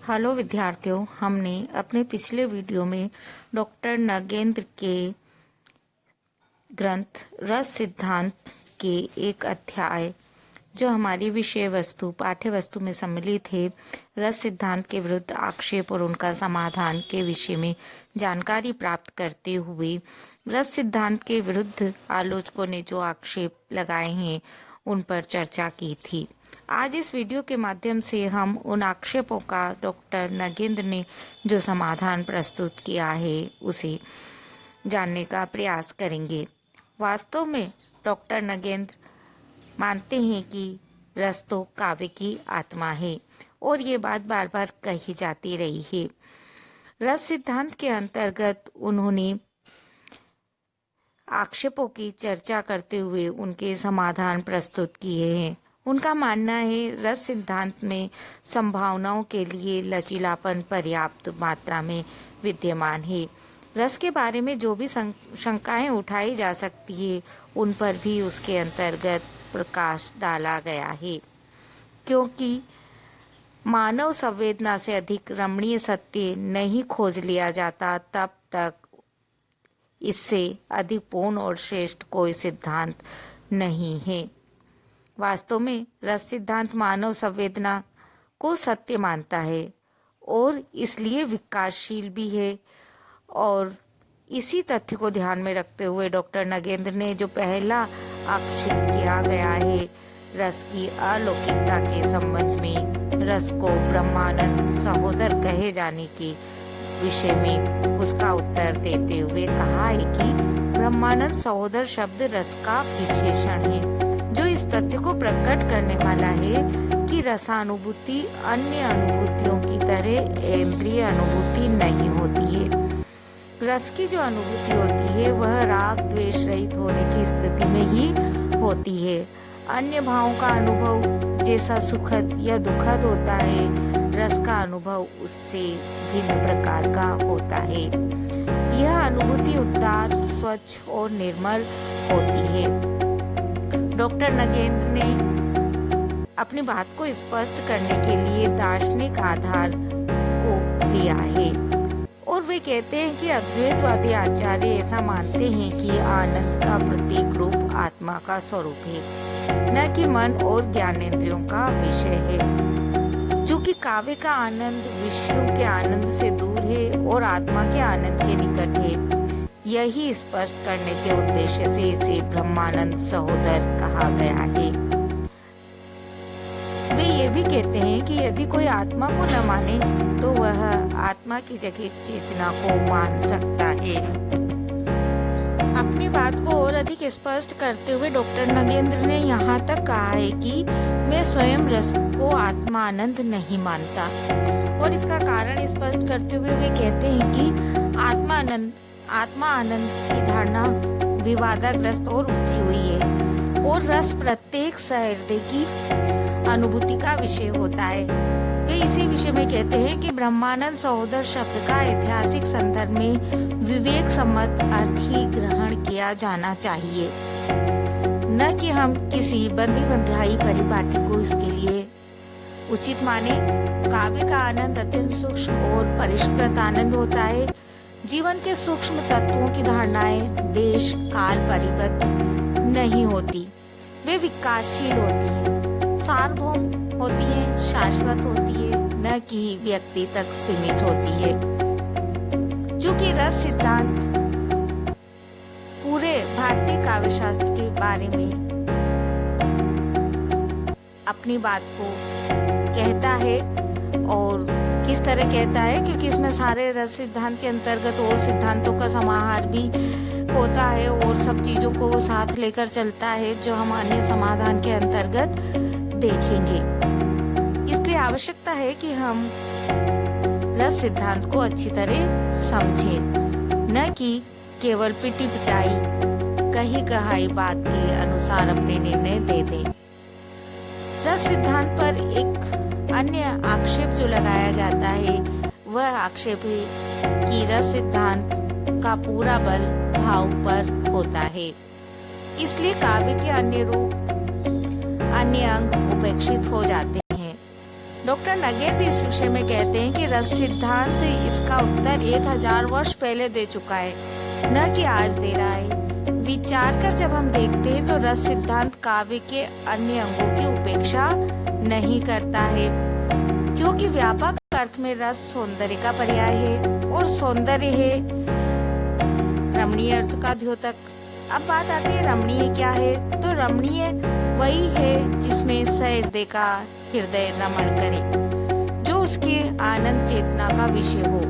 Hello विद्यार्थियों, हमने अपने पिछले वीडियो में डॉक्टर नगेंद्र के ग्रंथ रस सिद्धांत के एक अध्याय जो हमारी विषय वस्तु पाठ्य वस्तु में सम्मिलित है, रस सिद्धांत के विरुद्ध आक्षेप और उनका समाधान के विषय में जानकारी प्राप्त करते हुए रस सिद्धांत के विरुद्ध आलोचकों ने जो आक्षेप लगाए हैं उन पर चर्चा की थी। आज इस वीडियो के माध्यम से हम उन आक्षेपों का डॉक्टर नगेंद्र ने जो समाधान प्रस्तुत किया है उसे जानने का प्रयास करेंगे। वास्तव में डॉक्टर नगेंद्र मानते हैं कि रस तो काव्य की आत्मा है और ये बात बार बार कही जाती रही है। रस सिद्धांत के अंतर्गत उन्होंने आक्षेपों की चर्चा करते हुए उनके समाधान प्रस्तुत किए हैं। उनका मानना है रस सिद्धांत में संभावनाओं के लिए लचीलापन पर्याप्त मात्रा में विद्यमान है। रस के बारे में जो भी शंकाएं उठाई जा सकती है उन पर भी उसके अंतर्गत प्रकाश डाला गया है, क्योंकि मानव संवेदना से अधिक रमणीय सत्य नहीं खोज लिया जाता तब तक इससे अधिक पूर्ण और श्रेष्ठ कोई सिद्धांत नहीं है। वास्तव में रस सिद्धांत मानव संवेदना को सत्य मानता है और इसलिए विकासशील भी है। और इसी तथ्य को ध्यान में रखते हुए डॉक्टर नगेंद्र ने जो पहला आक्षेप किया गया है रस की अलौकिकता के संबंध में, रस को ब्रह्मानंद सहोदर कहे जाने के विषय में उसका उत्तर देते हुए कहा है कि ब्रह्मानंद सहोदर शब्द रस का विशेषण है जो इस तथ्य को प्रकट करने वाला है कि रसानुभूति अन्य अनुभूतियों की तरह इंद्रिय अनुभूति नहीं होती है। रस की जो अनुभूति होती है वह राग द्वेष रहित होने की स्थिति में ही होती है। अन्य भावों का अनुभव जैसा सुखद या दुखद होता है, रस का अनुभव उससे भिन्न प्रकार का होता है। यह अनुभूति उदात्त, स्वच्छ और निर्मल होती है। डॉक्टर नगेंद्र ने अपनी बात को स्पष्ट करने के लिए दार्शनिक आधार को लिया है और वे कहते हैं कि अद्वैतवादी आचार्य ऐसा मानते हैं कि आनंद का प्रत्येक रूप आत्मा का स्वरूप है, न कि मन और ज्ञानेंद्रियों का विषय है। चूंकि काव्य का आनंद विषयों के आनंद से दूर है और आत्मा के आनंद के निकट है, यही स्पष्ट करने के उद्देश्य से इसे ब्रह्मानंद सहोदर कहा गया है। वे ये भी कहते हैं कि यदि कोई आत्मा को न माने तो वह आत्मा की जगह चेतना को मान सकता है। अपनी बात को और अधिक स्पष्ट करते हुए डॉक्टर नगेंद्र ने यहाँ तक कहा है कि मैं स्वयं रस को आत्मा आनंद नहीं मानता, और इसका कारण स्पष्ट करते हुए वे कहते हैं कि आत्मा आनंद की धारणा विवादग्रस्त और उलझी हुई है और रस प्रत्येक सहृदय की अनुभूति का विषय होता है। वे इसी विषय में कहते हैं कि ब्रह्मानंद सहोदर शब्द का ऐतिहासिक संदर्भ में विवेक सम्मत अर्थ ही ग्रहण किया जाना चाहिए, न कि हम किसी बंदी बंधाई परिपाटी को इसके लिए उचित माने। काव्य का आनंद अत्यंत सूक्ष्म और परिष्कृत आनंद होता है। जीवन के सूक्ष्म तत्वों की धारणाएं देश काल परिबद्ध नहीं होती, वे विकासशील होती हैं, सार्वभौम होती है, शाश्वत होती है, न कि व्यक्ति तक सीमित होती है। चूंकि रस सिद्धांत पूरे भारतीय काव्य शास्त्र के बारे में अपनी बात को कहता है, और किस तरह कहता है, क्योंकि इसमें सारे रस सिद्धांत के अंतर्गत और सिद्धांतों का समाहार भी होता है और सब चीजों को वो साथ लेकर चलता है जो हम अन्य समाधान के अंतर्गत देखेंगे। इसलिए आवश्यकता है कि हम रस सिद्धांत को अच्छी तरह समझें, न कि केवल पिटी पिटाई कही कहाई बात के अनुसार अपने निर्णय दे दें। रस सिद्धांत पर एक अन्य आक्षेप जो लगाया जाता है वह आक्षेप है कि रस सिद्धांत का पूरा बल भाव पर होता है, इसलिए काव्य के अन्य रूप अन्य अंग उपेक्षित हो जाते हैं। डॉक्टर नगेंद्र इस विषय में कहते हैं कि रस सिद्धांत इसका उत्तर 1000 वर्ष पहले दे चुका है, न कि आज दे रहा है। विचार कर जब हम देखते हैं तो रस सिद्धांत काव्य के अन्य अंगों की उपेक्षा नहीं करता है, क्योंकि व्यापक अर्थ में रस सौंदर्य का पर्याय है और सौंदर्य है रमणीय अर्थ का द्योतक। अब बात आती है रमणीय क्या है, तो रमणीय वही है जिसमें सहृदय का हृदय रमण करे, जो उसके आनंद चेतना का विषय हो।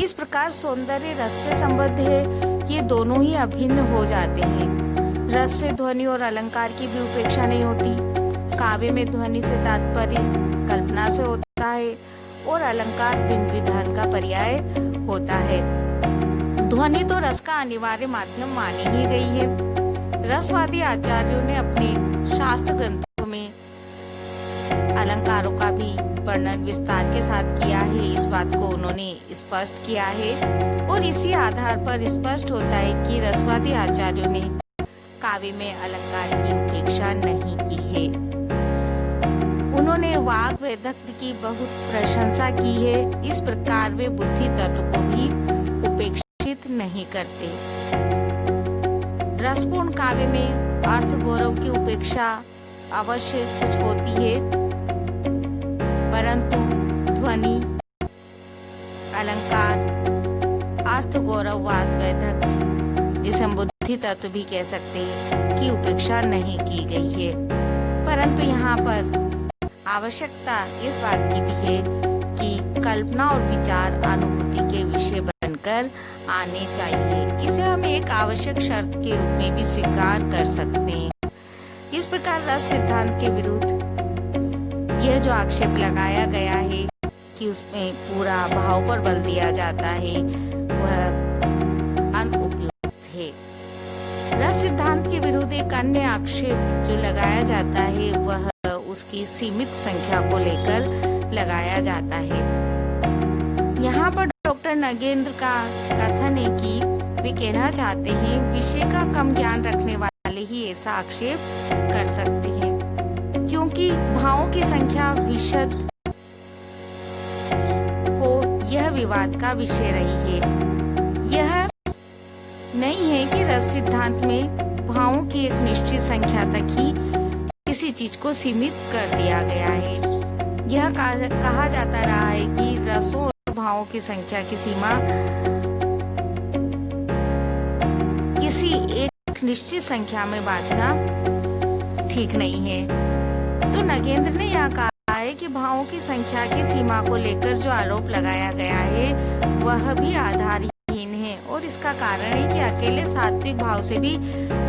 इस प्रकार सौंदर्य रस से संबद्ध है, ये दोनों ही अभिन्न हो जाते हैं। रस से ध्वनि और अलंकार की भी उपेक्षा नहीं होती। काव्य में ध्वनि से तात्पर्य कल्पना से होता है और अलंकार बिंब विधान का पर्याय होता है। ध्वनि तो रस का अनिवार्य माध्यम मानी ही गई है। रसवादी आचार्यों ने अपने शास्त्र ग्रंथों में अलंकारों का भी वर्णन विस्तार के साथ किया है। इस बात को उन्होंने स्पष्ट किया है और इसी आधार पर स्पष्ट होता है कि रसवादी आचार्यों ने काव्य में अलंकार की उपेक्षा नहीं की है। उन्होंने वाग वेदक की बहुत प्रशंसा की है। इस प्रकार वे बुद्धि तत्व को भी उपेक्षित नहीं करते। रसपूर्ण काव्य में अर्थ गौरव की उपेक्षा अवश्य कुछ होती है, परंतु ध्वनि, अलंकार, अर्थ गौरव, वाद वेदक, जिसे हम बुद्धि तत्व भी कह सकते हैं, की उपेक्षा नहीं की गई है। परंतु यहाँ पर आवश्यकता इस बात की भी है कि कल्पना और विचार अनुभूति के विषय बनकर आने चाहिए। इसे हम एक आवश्यक शर्त के रूप में भी स्वीकार कर सकते हैं। इस प्रकार रस सिद्धांत के विरुद्ध यह जो आक्षेप लगाया गया है कि उसमें पूरा भाव पर बल दिया जाता है, वह अनुपयुक्त है। रस सिद्धांत के विरुद्ध एक अन्य आक्षेप जो लगाया जाता है वह उसकी सीमित संख्या को लेकर लगाया जाता है। यहाँ पर डॉक्टर नगेंद्र का कथन है कि वे कहना चाहते हैं विषय का कम ज्ञान रखने वाले ही ऐसा आक्षेप कर सकते हैं, क्योंकि भावों की संख्या विशद हो यह विवाद का विषय रही है। यह नहीं है कि रस सिद्धांत में भावों की एक निश्चित संख्या तक ही किसी चीज को सीमित कर दिया गया है। यह कहा जाता रहा है कि रसों और भावों की संख्या की सीमा किसी एक निश्चित संख्या में बांटना ठीक नहीं है। तो नगेंद्र ने यह कहा है कि भावों की संख्या की सीमा को लेकर जो आरोप लगाया गया है वह भी आधारहीन है, और इसका कारण है कि अकेले सात्विक भाव से भी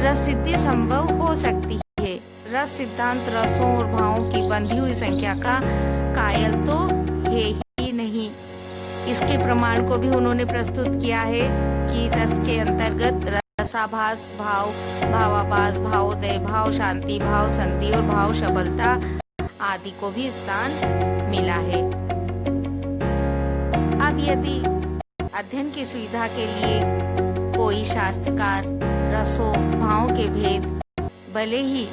रस सिद्धि संभव हो सकती है। रस सिद्धांत रसों और भावों की बंधी हुई संख्या का कायल तो है ही नहीं। इसके प्रमाण को भी उन्होंने प्रस्तुत किया है कि रस के अंतर्गत रसाभास भाव, भावाभास, भावोदय भाव, शांति भाव, संधि और भाव सबलता आदि को भी स्थान मिला है। अब यदि अध्ययन की सुविधा के लिए कोई शास्त्रकार रसों भावों के भेद भले ही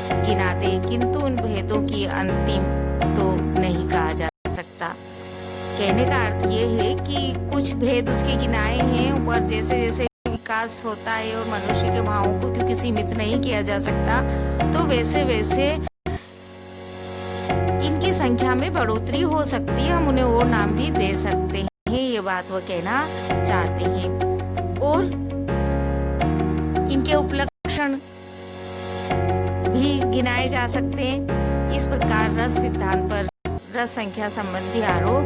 गिना दे, किंतु उन भेदों की अंतिम तो नहीं कहा जा सकता। कहने का अर्थ ये है कि कुछ भेद उसके गिनाए हैं, पर जैसे जैसे विकास होता है और मनुष्य के भावों को क्योंकि सीमित नहीं किया जा सकता, तो वैसे वैसे इनकी संख्या में बढ़ोतरी हो सकती है। हम उन्हें और नाम भी दे सकते हैं, ये बात वो कहना चाहते हैं। और इनके उपलक्षण भी गिनाए जा सकते हैं। इस प्रकार रस सिद्धांत पर रस संख्या संबंधी आरोप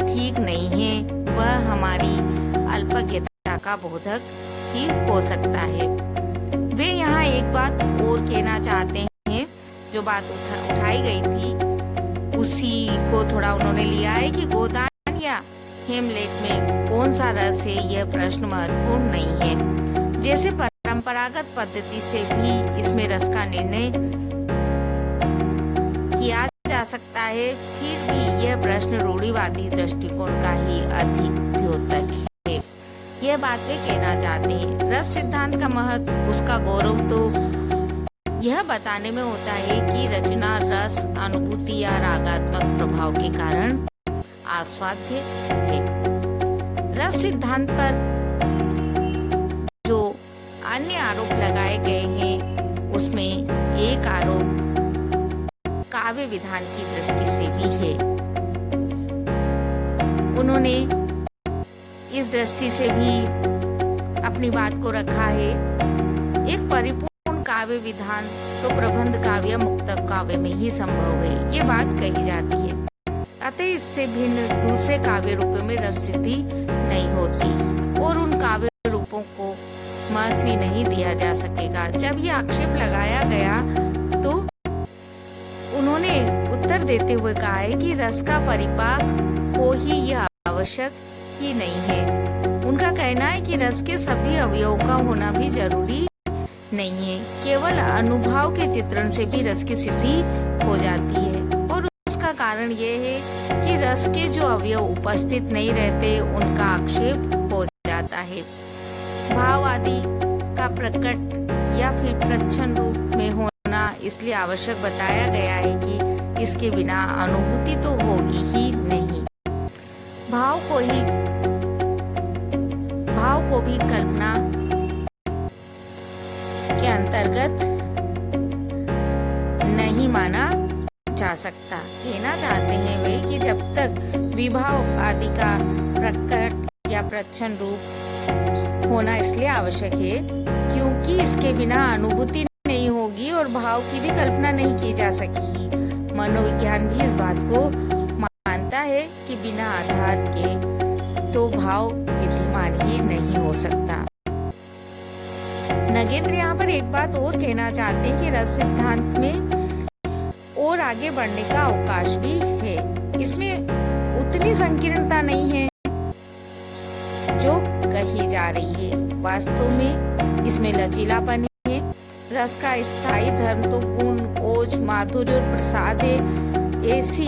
ठीक नहीं है, वह हमारी अल्पज्ञता का बोधक ही हो सकता है। वे यहाँ एक बात और कहना चाहते हैं, जो बात उठाई गई थी उसी को थोड़ा उन्होंने लिया है कि गोदान या हेमलेट में कौन सा रस है, यह प्रश्न महत्वपूर्ण नहीं है। जैसे परंपरागत पद्धति से भी इसमें रस का निर्णय किया जा सकता है, फिर भी यह प्रश्न रूढ़िवादी दृष्टिकोण का ही अधिक द्योतक है। यह बातें कहना चाहते हैं। रस सिद्धांत का महत्व, उसका गौरव तो यह बताने में होता है कि रचना रस, अनुभूति या रागात्मक प्रभाव के कारण आस्वाद्य है। रस सिद्धांत पर जो अन्य आरोप लगाए गए हैं उसमें एक आरोप काव्य विधान की दृष्टि से भी है। उन्होंने इस दृष्टि से भी अपनी बात को रखा है। एक परिपूर्ण काव्य विधान तो प्रबंध काव्य, मुक्तक काव्य में ही संभव है, ये बात कही जाती है। अतः इससे भिन्न दूसरे काव्य रूपों में रस सिद्धि नहीं होती और उन काव्य रूपों को महत्व ही नहीं दिया जा सकेगा। जब ये आक्षेप लगाया गया तो उन्होंने उत्तर देते हुए कहा है कि रस का परिपाक हो ही यह आवश्यक ही नहीं है। उनका कहना है कि रस के सभी अवयवों का होना भी जरूरी नहीं है, केवल अनुभव के चित्रण से भी रस की सिद्धि हो जाती है। और उसका कारण ये है कि रस के जो अवयव उपस्थित नहीं रहते उनका आक्षेप हो जाता है। भाव आदि का प्रकट या फिर प्रच्छन्न रूप में होना इसलिए आवश्यक बताया गया है कि इसके बिना अनुभूति तो होगी ही नहीं। भाव को भी कल्पना के अंतर्गत नहीं माना जा सकता। कहना चाहते हैं वे कि जब तक विभाव आदि का प्रकट या प्रच्छन्न रूप होना इसलिए आवश्यक है क्योंकि इसके बिना अनुभूति नहीं होगी और भाव की भी कल्पना नहीं की जा सकेगी। मनोविज्ञान भी इस बात को मानता है कि बिना आधार के तो भाव विद्यमान ही नहीं हो सकता। नगेंद्र यहाँ पर एक बात और कहना चाहते हैं कि रस सिद्धांत में और आगे बढ़ने का अवकाश भी है। इसमें उतनी संकीर्णता नहीं है जो कही जा रही है। वास्तव में इसमें लचीलापन है। रस का स्थायी धर्म तो गुण, ओज, माधुर्य और प्रसाद है। ऐसी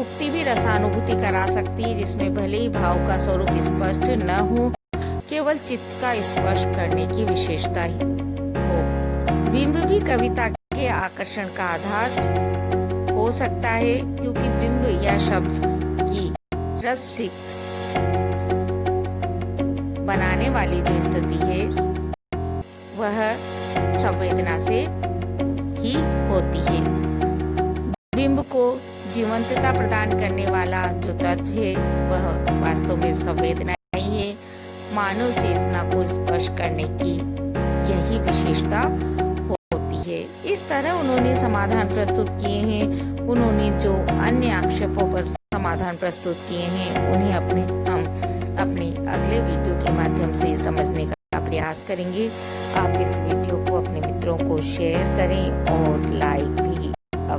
उक्ति भी रसानुभूति करा सकती है जिसमें भले ही भाव का स्वरूप स्पष्ट न हो, केवल चित्त का स्पर्श करने की विशेषता ही हो। बिंब भी कविता के आकर्षण का आधार हो सकता है क्योंकि बिंब या शब्द की रसिक बनाने वाली जो स्थिति है वह संवेदना से ही होती है। बिंब को जीवंतता प्रदान करने वाला जो तत्व है वह वास्तव में संवेदना ही है। मानव चेतना को स्पर्श करने की यही विशेषता होती है। इस तरह उन्होंने समाधान प्रस्तुत किए हैं। उन्होंने जो अन्य आक्षेपों पर समाधान प्रस्तुत किए हैं उन्हें हम अपने अगले वीडियो के माध्यम से समझने का प्रयास करेंगे। आप इस वीडियो को अपने मित्रों को शेयर करें और लाइक भी